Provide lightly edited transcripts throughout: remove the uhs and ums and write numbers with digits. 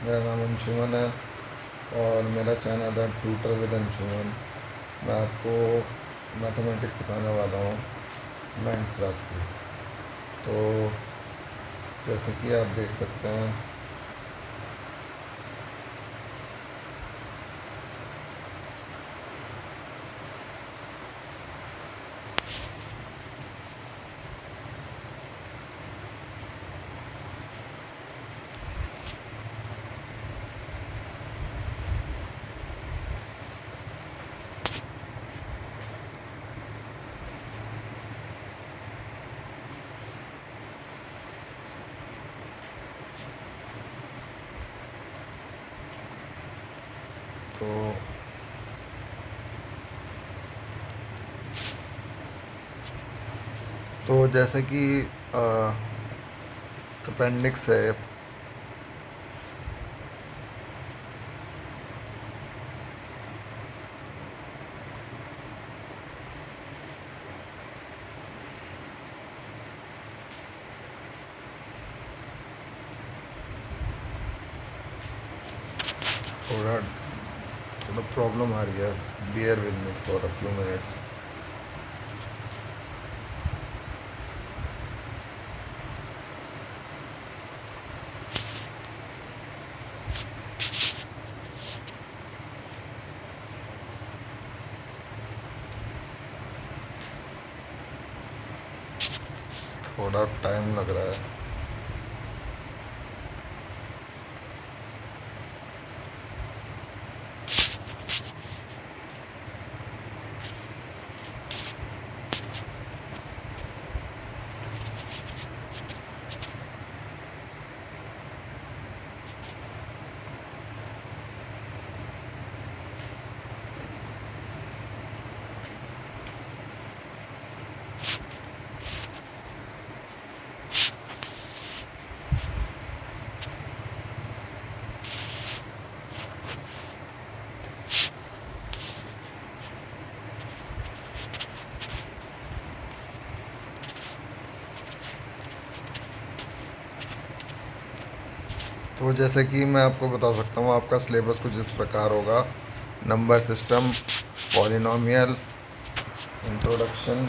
मेरा नाम अंशुमन है और मेरा चैनल है ट्यूटर विद अंशुमन। मैं आपको मैथमेटिक्स सिखाने वाला हूँ 9th क्लास की। तो जैसे कि आप देख सकते हैं, तो जैसे कि अपेंडिक्स है। थोड़ा थोड़ा प्रॉब्लम आ रही है, bear with me for a few minutes. थोड़ा टाइम लग रहा है। तो जैसे कि मैं आपको बता सकता हूँ, आपका सिलेबस कुछ इस प्रकार होगा: number system, polynomial, introduction,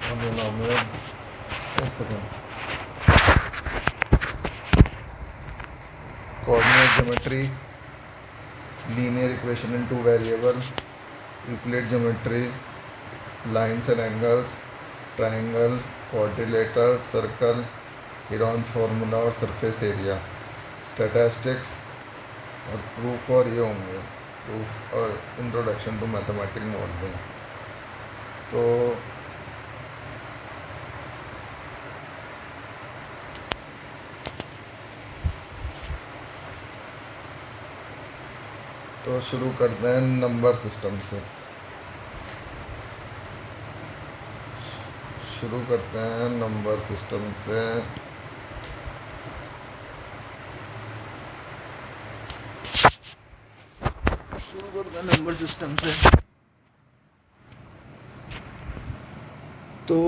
polynomial, एक second, coordinate geometry, linear equation in two variable, Euclid geometry, lines and angles, triangle, quadrilateral, circle, Heron's formula और सरफेस एरिया, स्टैटिस्टिक्स और प्रूफ, और ये होंगे प्रूफ और इंट्रोडक्शन टू मैथमेटिकल मॉडलिंग। तो शुरू करते हैं नंबर सिस्टम से। शुरू करते हैं नंबर सिस्टम से। शुरू करते हैं नंबर सिस्टम से। तो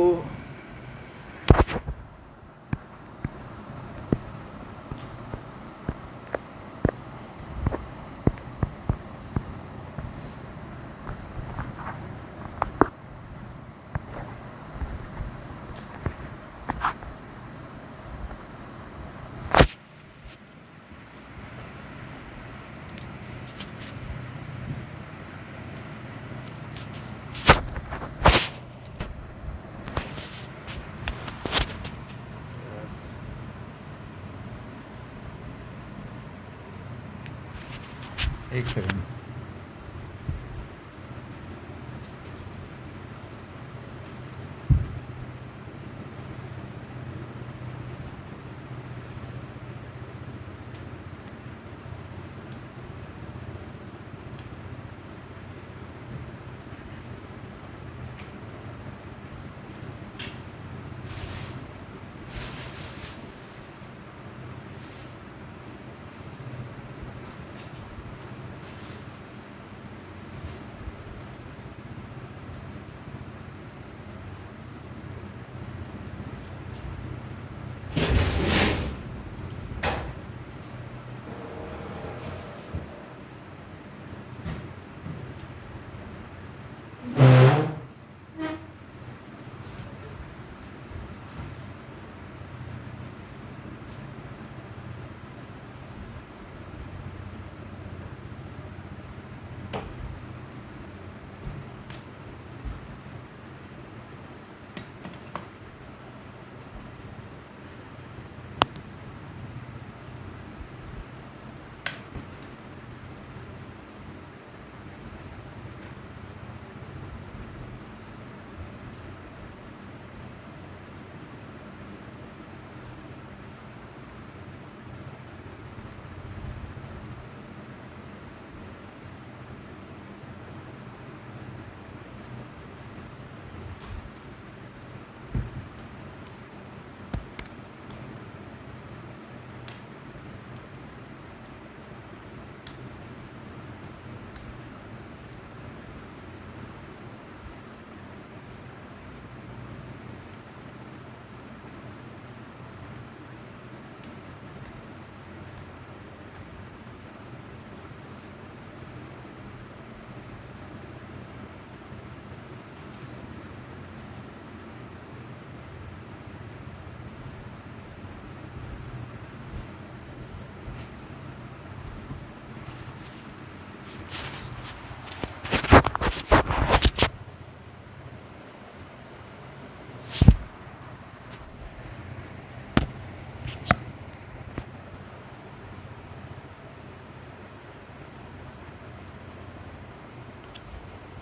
एक सेकंड।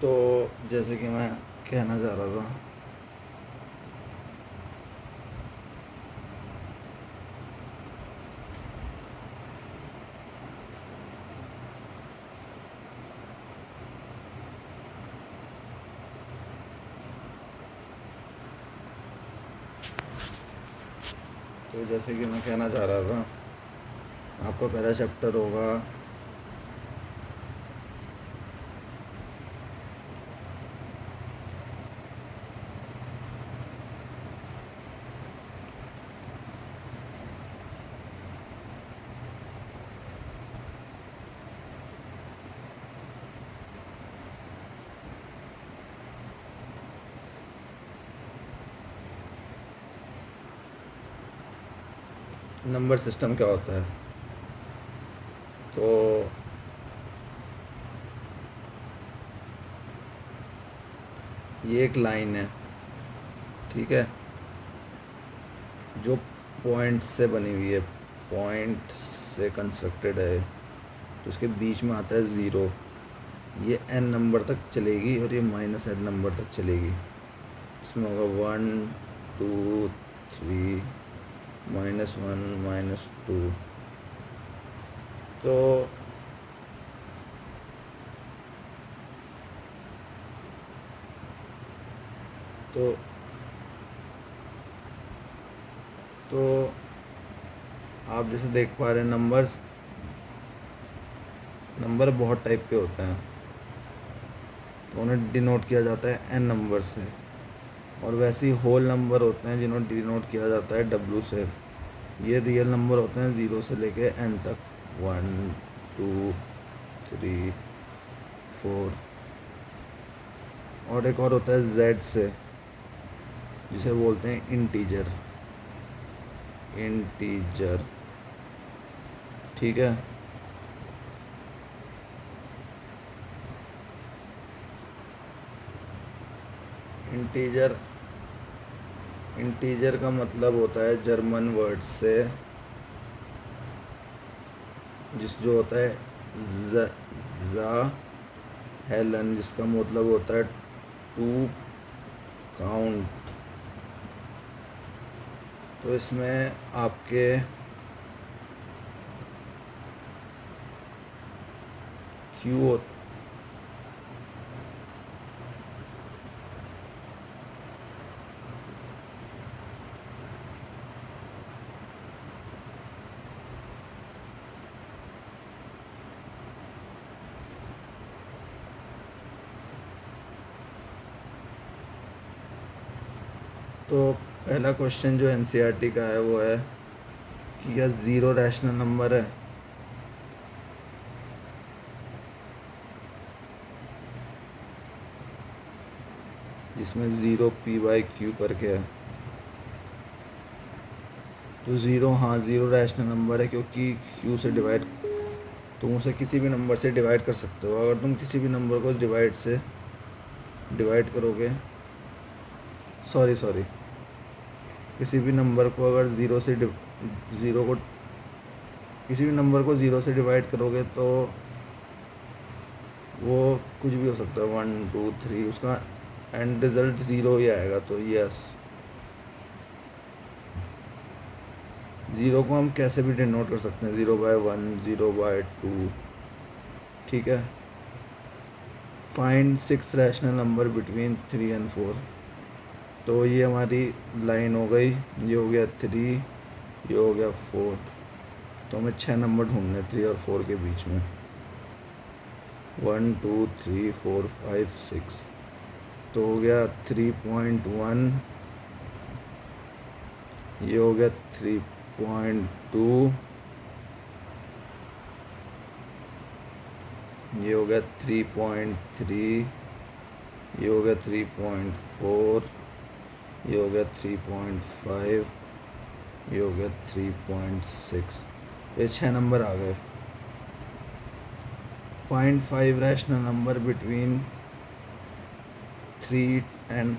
तो जैसे कि मैं कहना चाह रहा था, आपका पहला चैप्टर होगा नंबर सिस्टम क्या होता है। तो ये एक लाइन है, ठीक है, जो पॉइंट से बनी हुई है, पॉइंट से कंस्ट्रक्टेड है। तो उसके बीच में आता है ज़ीरो। ये n नंबर तक चलेगी और ये -n नंबर तक चलेगी। इसमें होगा 1 2 3 -1 -2। तो तो तो आप जैसे देख पा रहे हैं, नंबर बहुत टाइप के होते हैं। तो उन्हें डिनोट किया जाता है n नंबर से, और वैसे ही होल नंबर होते हैं जिन्हें डिनोट किया जाता है w से। ये रियल नंबर होते हैं 0 से लेके n तक, 1 2 3 4। और एक और होता है z से, जिसे बोलते हैं इंटीजर। ठीक है। इंटीजर का मतलब होता है जर्मन वर्ड से, जो होता है ज़ा हेलन, जिसका मतलब होता है टू काउंट। तो इसमें आपके क्यू तो पहला क्वेश्चन जो एनसीईआरटी का है वो है कि क्या ज़ीरो रैशनल नंबर है। जिसमें ज़ीरो p/q करके है। तो ज़ीरो, हाँ, ज़ीरो रैशनल नंबर है, क्योंकि q से डिवाइड, तुम उसे किसी भी नंबर से डिवाइड कर सकते हो। अगर तुम किसी भी नंबर को डिवाइड करोगे, सॉरी, किसी भी नंबर को अगर किसी भी नंबर को ज़ीरो से डिवाइड करोगे तो वो कुछ भी हो सकता है, 1 2 3, उसका एंड रिज़ल्ट ज़ीरो ही आएगा। तो यस, ज़ीरो को हम कैसे भी डिनोट कर सकते हैं, 0/1, 0/2, ठीक है। Find 6 rational number between 3 and 4। तो ये हमारी लाइन हो गई, ये हो गया 3, ये हो गया 4। तो हमें 6 नंबर ढूंढने 3 और 4 के बीच में, 1 2 3 4 5 6। तो हो गया 3.1, ये हो गया 3.2, ये हो गया 3.3, ये हो गया 3.4, ये हो गया 3.5, ये हो गया 3.6। ये 6 नंबर आ गए। Find 5 rational number between 3 and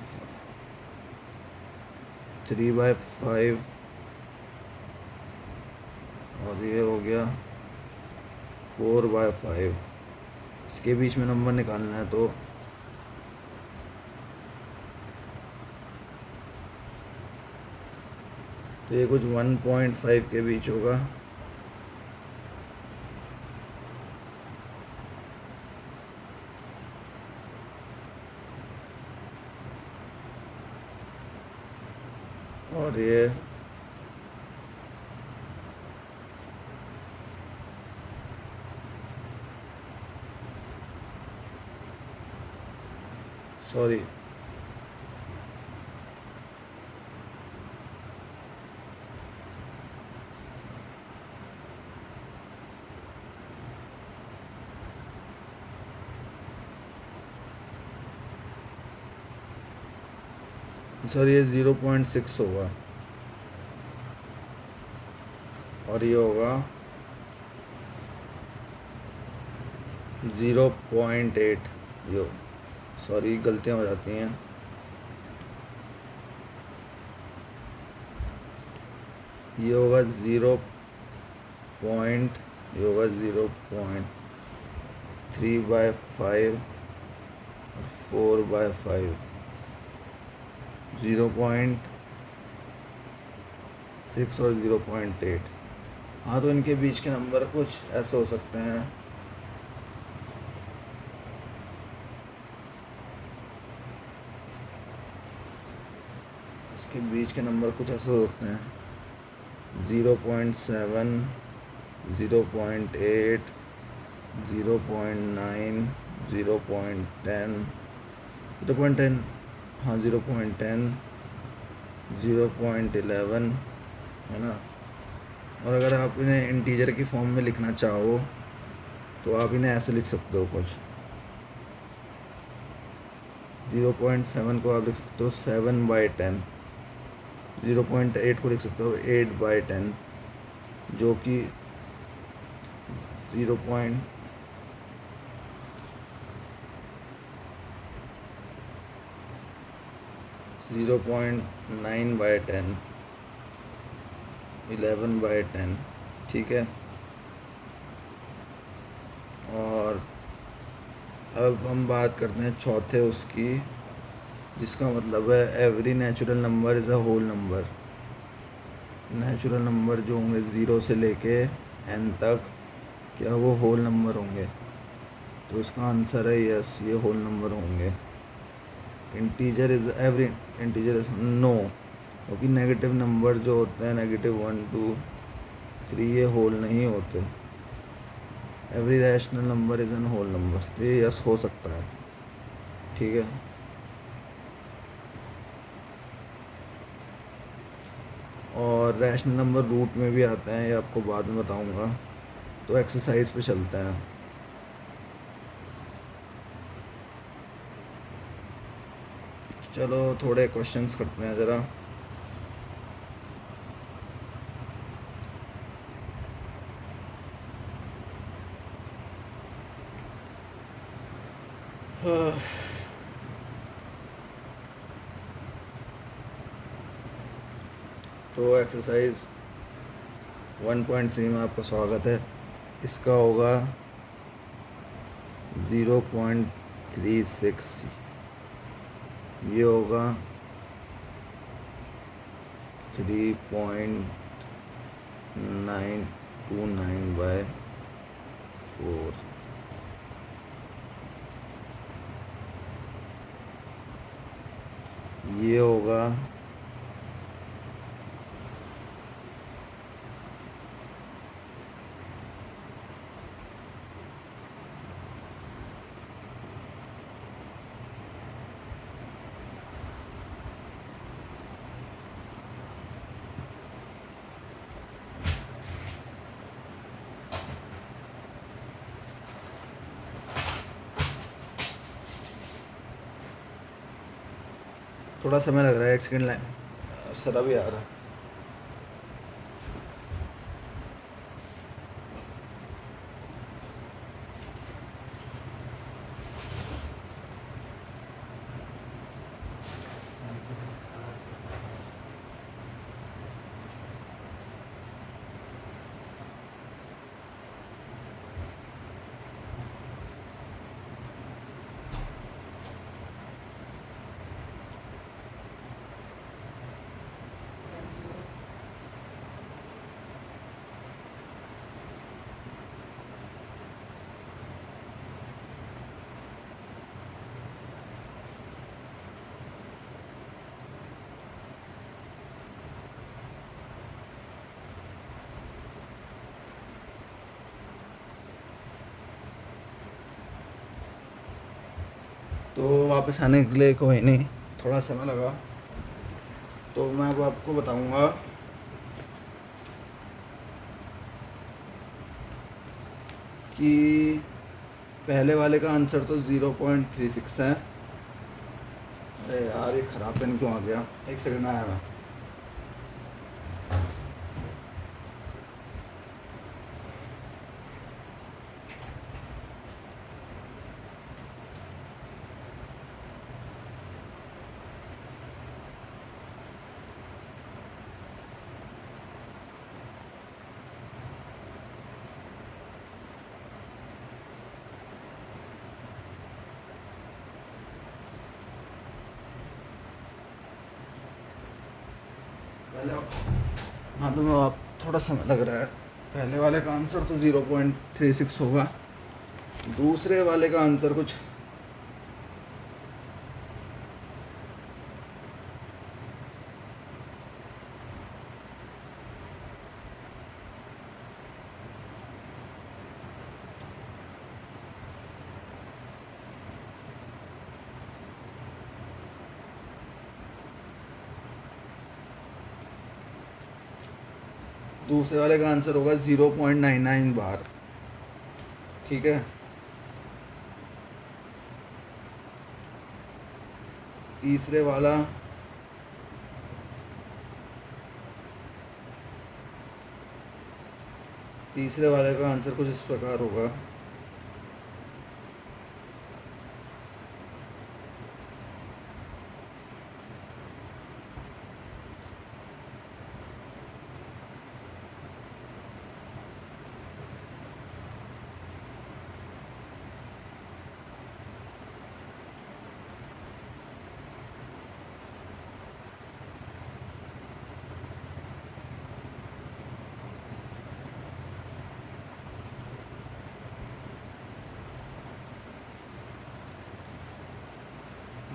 3/5, और ये हो गया 4/5। इसके बीच में नंबर निकालना है। तो तो ये कुछ 1.5 के बीच होगा। और ये सॉरी, ये 0.6 होगा और ये होगा 0.8। यो सॉरी, गलतियाँ हो जाती हैं। ये होगा 0.3/5 और 4/5, 0.6 और 0.8। हाँ, तो इनके बीच के नंबर कुछ ऐसे हो सकते हैं। इसके बीच के नंबर कुछ ऐसे हो सकते हैं 0.7, 0.8, 0.9, 0.10, 0.10, हाँ 0.10, 0.11, है ना। और अगर आप इन्हें इंटीजर की फॉर्म में लिखना चाहो तो आप इन्हें ऐसे लिख सकते हो कुछ। 0.7 को आप लिख सकते हो 7/10, 0.8 को लिख सकते हो 8/10, जो कि 0.9/10, 11/10, ठीक है। और अब हम बात करते हैं चौथे उसकी, जिसका मतलब है every natural number is a whole number. Natural number जो होंगे 0 से लेके n तक, क्या वो होल नंबर होंगे? तो इसका आंसर है यस, ये होल नंबर होंगे। Integer is every integer is no, क्योंकि नेगेटिव नंबर जो होते हैं -1, 2, 3 ये होल नहीं होते। Every rational number is an whole number, तो ये यस हो सकता है, ठीक है। और रैशनल नंबर रूट में भी आते हैं, ये आपको बाद में बताऊंगा। तो एक्सरसाइज पे चलते हैं। चलो थोड़े क्वेश्चंस करते हैं ज़रा। तो एक्सरसाइज 1.3 में आपका स्वागत है। इसका होगा 0.36, ये होगा 3.929/4, ये होगा 0.36। थोड़ा समय लग रहा है, एक सेकेंड लाइन सर अभी आ रहा है। तो वापस आने के लिए कोई नहीं, थोड़ा समय लगा। तो मैं अब आपको बताऊंगा कि पहले वाले का आंसर तो 0.36 है। अरे यार ये ख़राब पेन क्यों आ गया, एक सेकंड आया मैं। पहले हाँ, तो मैं आप थोड़ा समय लग रहा है। पहले वाले का आंसर तो 0.36 होगा, दूसरे वाले का आंसर कुछ दूसरे वाले का आंसर होगा 0.99 बार। ठीक है। तीसरे वाला तीसरे वाले का आंसर कुछ इस प्रकार होगा।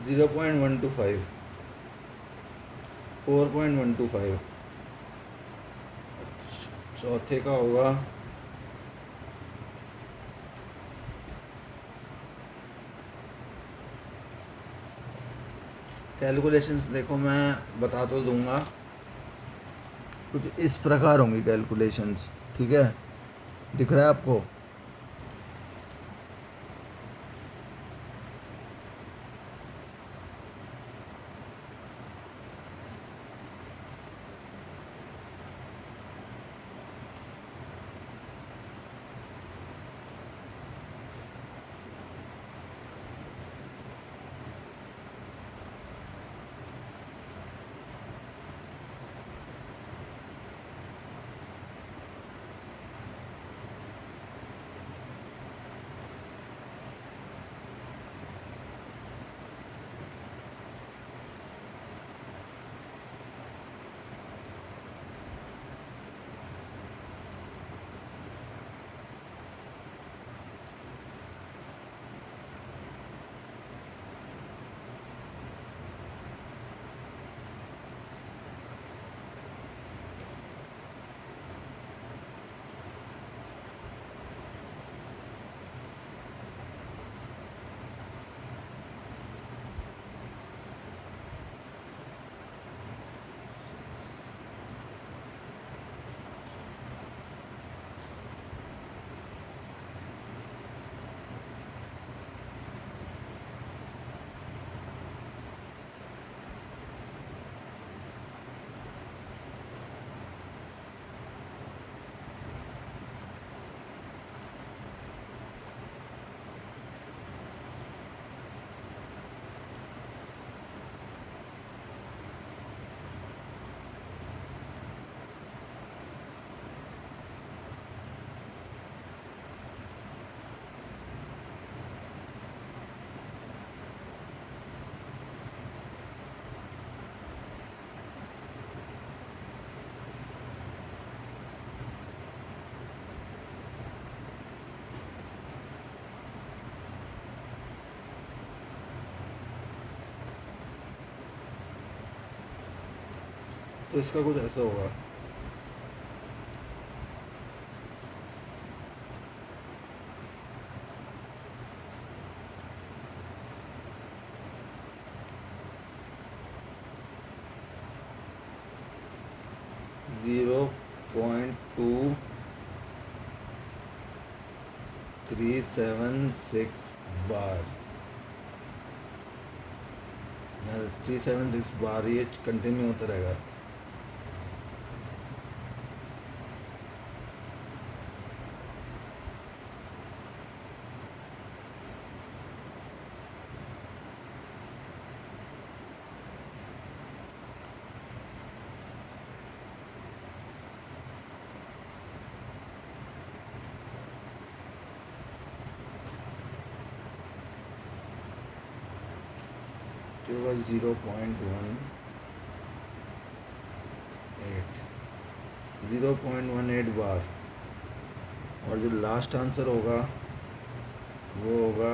Zero point one two five 4.125। चौथे का होगा कैलकुलेशंस, देखो मैं बता तो दूंगा, कुछ इस प्रकार होंगी कैलकुलेशंस। ठीक है, दिख रहा है आपको? तो इसका कुछ ऐसा होगा। 0.2376 बार, 376 बार ये कंटिन्यू होता रहेगा। जो होगा 0.18 बार। और जो लास्ट आंसर होगा वो होगा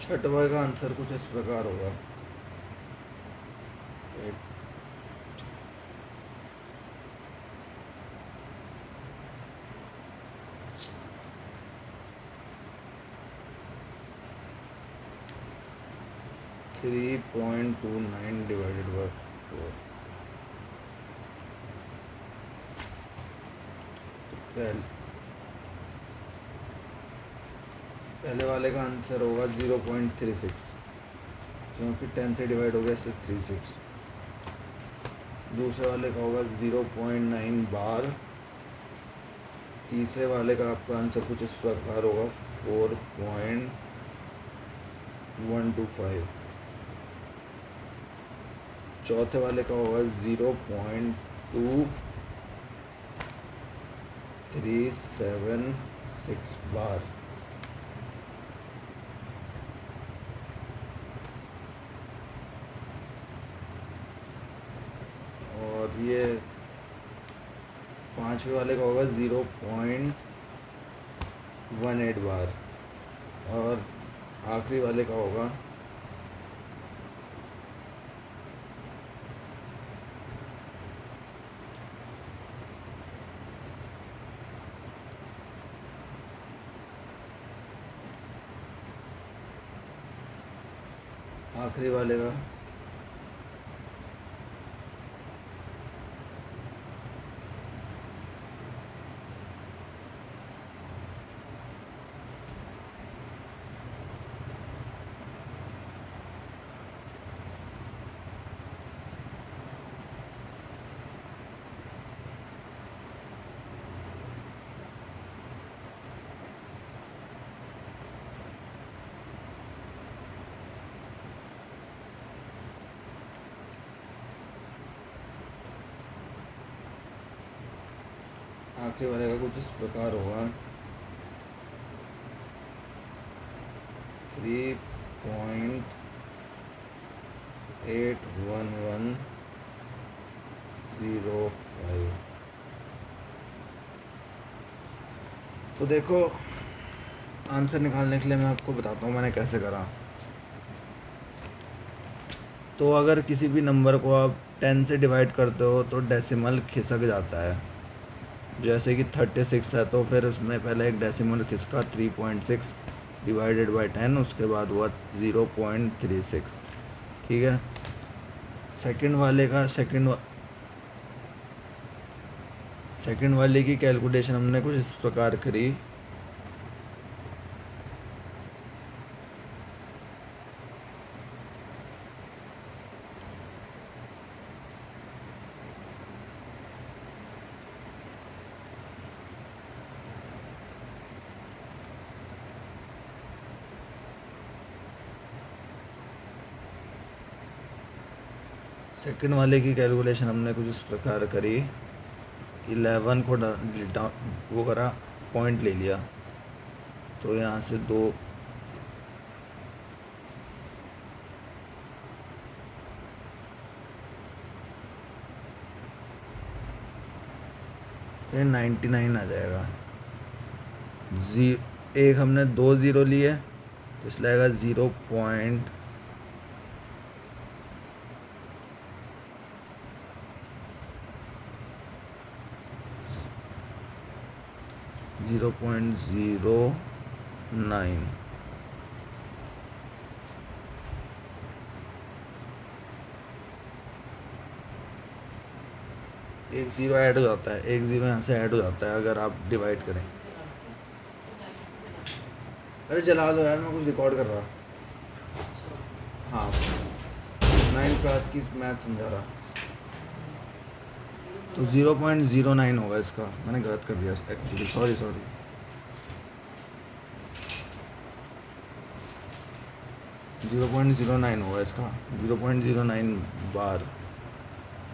6वां का आंसर कुछ इस प्रकार होगा। 3.29 डिवाइडेड बाय 4। तो पहले वाले का आंसर होगा 0.36, क्योंकि 10 से डिवाइड हो गया इसलिए 36। दूसरे वाले का होगा 0.9 बार। तीसरे वाले का आपका आंसर कुछ इस प्रकार होगा 4.125। चौथे वाले का होगा 0.2376 बार। और ये पांचवे वाले का होगा 0.18 बार। और आखिरी वाले का होगा आखिरी वाले का आखिरी वाले का कुछ इस प्रकार होगा 3.81105। तो देखो, आंसर निकालने के लिए मैं आपको बताता हूँ मैंने कैसे करा। तो अगर किसी भी नंबर को आप 10 से डिवाइड करते हो तो डेसिमल खिसक जाता है। जैसे कि 36 है तो फिर उसमें पहले एक डेसिमल खिसका 3.6 डिवाइडेड बाय 10, उसके बाद हुआ 0.36। ठीक है। सेकंड वाले की कैलकुलेशन हमने कुछ इस प्रकार करी। सेकंड वाले की कैलकुलेशन हमने कुछ इस प्रकार करी। 11 को वो करा, पॉइंट ले लिया, तो यहाँ से 2 ये 99 आ जाएगा। एक हमने 2 ज़ीरो लिए, तो इसलिए आएगा 0.09। एक ज़ीरो ऐड हो जाता है, एक ज़ीरो यहाँ से ऐड हो जाता है अगर आप डिवाइड करें। अरे चला दो यार, मैं कुछ रिकॉर्ड कर रहा। हाँ, 9 क्लास की मैथ समझा रहा। तो 0.09 होगा इसका, मैंने गलत कर दिया एक्चुअली, सॉरी। 0.09 होगा इसका, 0.09 बार,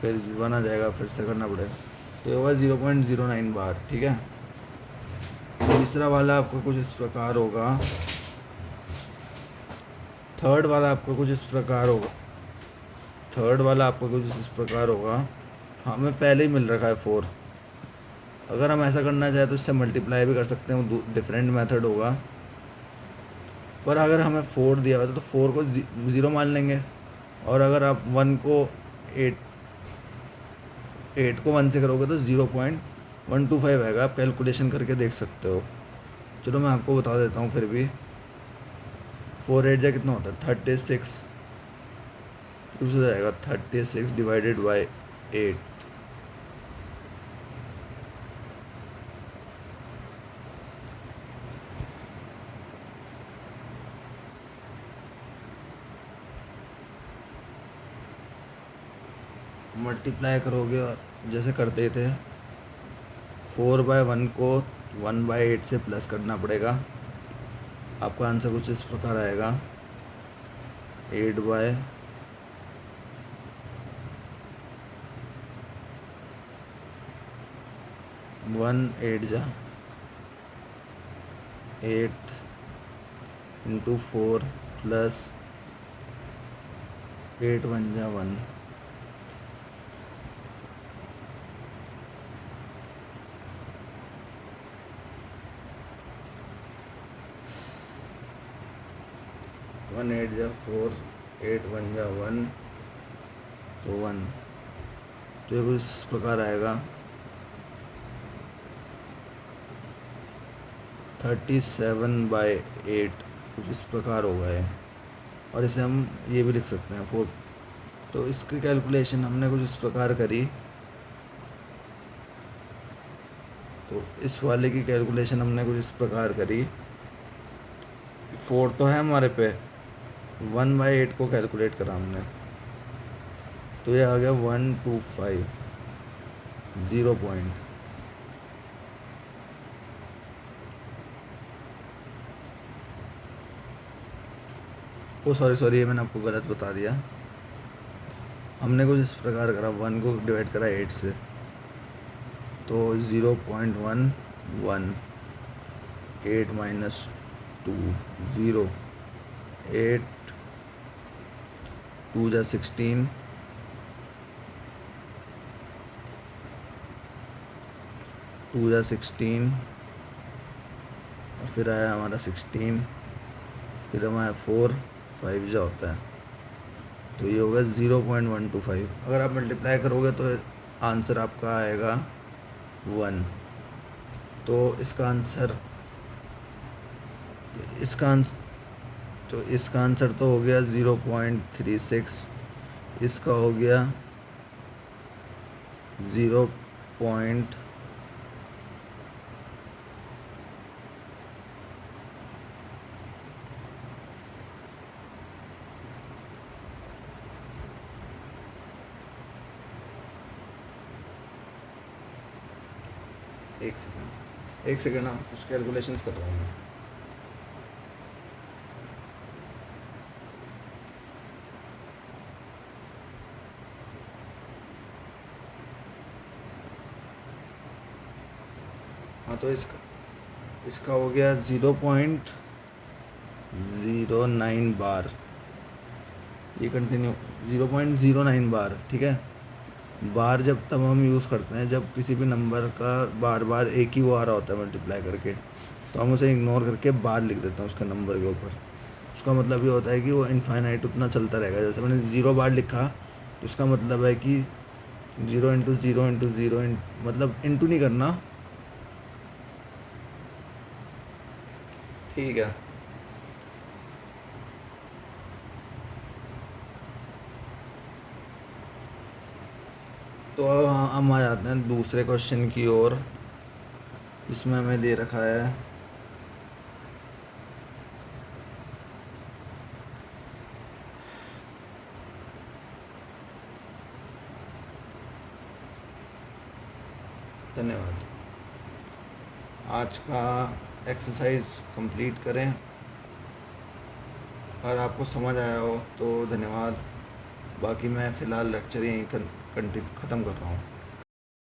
फिर 1 आ जाएगा, फिर से करना पड़ेगा, तो ये होगा 0.09 बार। ठीक है। तीसरा वाला आपको कुछ इस प्रकार होगा। थर्ड वाला आपको कुछ इस प्रकार होगा। हमें पहले ही मिल रखा है 4। अगर हम ऐसा करना चाहें तो इससे मल्टीप्लाई भी कर सकते हैं, वो डिफरेंट मेथड होगा। पर अगर हमें 4 दिया हुआ था तो 4 को 0 मान लेंगे, और अगर आप 8 को 1 से करोगे तो 0.125 आएगा। आप कैलकुलेशन करके देख सकते हो। चलो मैं आपको बता देता हूँ फिर भी। 4 8 जा कितना होता है? 36। कुछ हो जाएगा 36 डिवाइडेड बाई 8। मल्टीप्लाई करोगे और जैसे करते थे, 4/1 को 1/8 से प्लस करना पड़ेगा। आपका आंसर कुछ इस प्रकार आएगा, 8/1 8 जा 8 इंटू 4 प्लस 8 1 जा 1। वन 8 जा 4, 8 1 जा 1, तो 1। तो ये कुछ इस प्रकार आएगा, 37/8 कुछ इस प्रकार होगा ये। और इसे हम ये भी लिख सकते हैं 4। तो इसकी कैलकुलेशन हमने कुछ इस प्रकार करी। तो इस वाले की कैलकुलेशन हमने कुछ इस प्रकार करी। 4 तो है हमारे पे, 1/8 को कैलकुलेट करा हमने, तो ये आ गया 125 0 पॉइंट। ओ सॉरी, ये मैंने आपको गलत बता दिया। हमने कुछ इस प्रकार करा, 1 को डिवाइड करा 8 से, तो 0.11 8 माइनस 2 0 8 2 जा 16 2 जा 16, और फिर आया हमारा 16, फिर हमारा 4 5 जा होता है, तो ये होगा 0.125। अगर आप मल्टीप्लाई करोगे तो आंसर आपका आएगा 1। तो इसका आंसर तो हो गया 0.36। इसका हो गया 0. एक सेकेंड ना, कुछ कैलकुलेशंस कर रहा हूँ मैं। हाँ तो इसका इसका हो गया 0.09 बार, ये कंटिन्यू 0.09 बार, ठीक है। बार जब तब हम यूज़ करते हैं जब किसी भी नंबर का बार बार एक ही वो आ रहा होता है मल्टीप्लाई करके, तो हम उसे इग्नोर करके बार लिख देते हैं उसका नंबर के ऊपर। उसका मतलब ये होता है कि वो इनफाइनाइट उतना चलता रहेगा। जैसे मैंने 0 बार लिखा तो इसका मतलब है कि 0 इंटू ज़ीरो इंटू ज़ीरो, मतलब इंटू नहीं करना, ठीक है। तो अब हम आ जाते हैं दूसरे क्वेश्चन की ओर। इसमें हमें दे रखा है धन्यवाद। आज का एक्सरसाइज कंप्लीट करें। अगर आपको समझ आया हो तो धन्यवाद। बाकी मैं फ़िलहाल लेक्चर यहीं कंटिन्यू ख़त्म कर रहा हूँ।